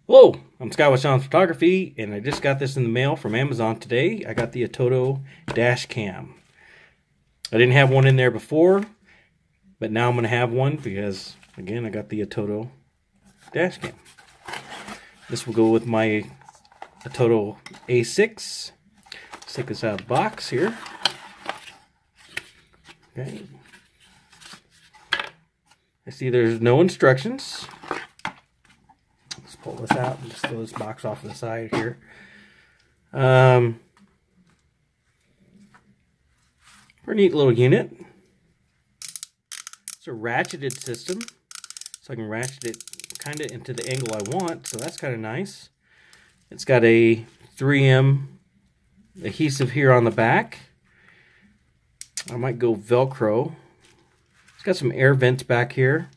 Hello, I'm Scott with Shoms Photography, and I just got this in the mail from Amazon today. I got the ATOTO dash cam. I didn't have one in there before, but now I'm going to have one because, again, I got the ATOTO dash cam. This will go with my ATOTO A6. Let's take this out of the box here. Okay. I see there's no instructions. Let's pull this out and just throw this box off to the side here. Pretty neat little unit. It's a ratcheted system, so I can ratchet it kind of into the angle I want, so that's kind of nice. It's got a 3M adhesive here on the back. I might go Velcro. It's got some air vents back here.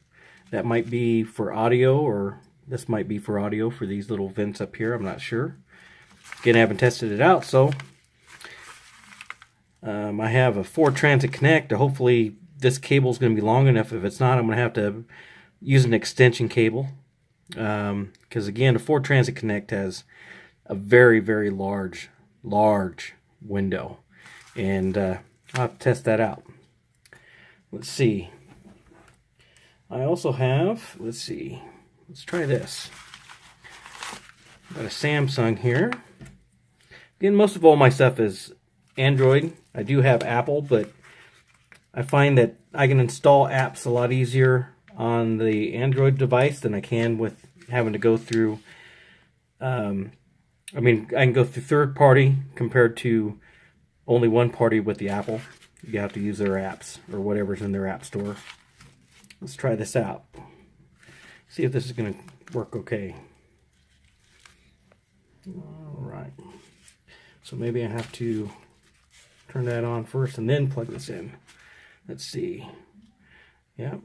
That might be for audio, or this might be for audio for these little vents up here. I'm not sure. Again, I haven't tested it out, so I have a 4-transit connect. Hopefully this cable is going to be long enough. If it's not, I'm going to have to use an extension cable. Because again, a 4-transit connect has a very, very large window. And I'll have to test that out. Let's see. I also have, let's try this. Got a Samsung here. Again, most of all my stuff is Android. I do have Apple, but I find that I can install apps a lot easier on the Android device than I can with having to go through, I can go through third party compared to only one party with the Apple. You have to use their apps or whatever's in their app store. Let's try this out. See if this is going to work okay. All right. So maybe I have to turn that on first and then plug this in. Let's see. Yep.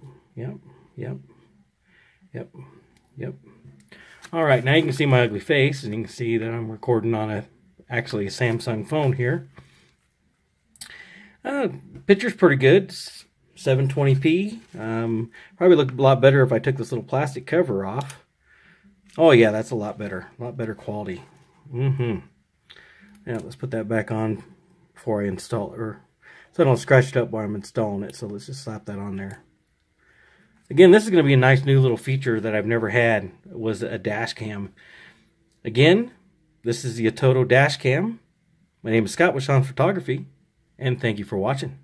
All right, now you can see my ugly face, and you can see that I'm recording on actually a Samsung phone here. Picture's pretty good. 720p. Probably look a lot better if I took this little plastic cover off. Oh yeah, that's a lot better quality. Yeah, let's put that back on before I install it, or so I don't scratch it up while I'm installing it. So let's just slap that on there. Again, this is going to be a nice new little feature that I've never had, was a dash cam. Again, this is the ATOTO dash cam. My name is Scott with Shoms Photography, and thank you for watching.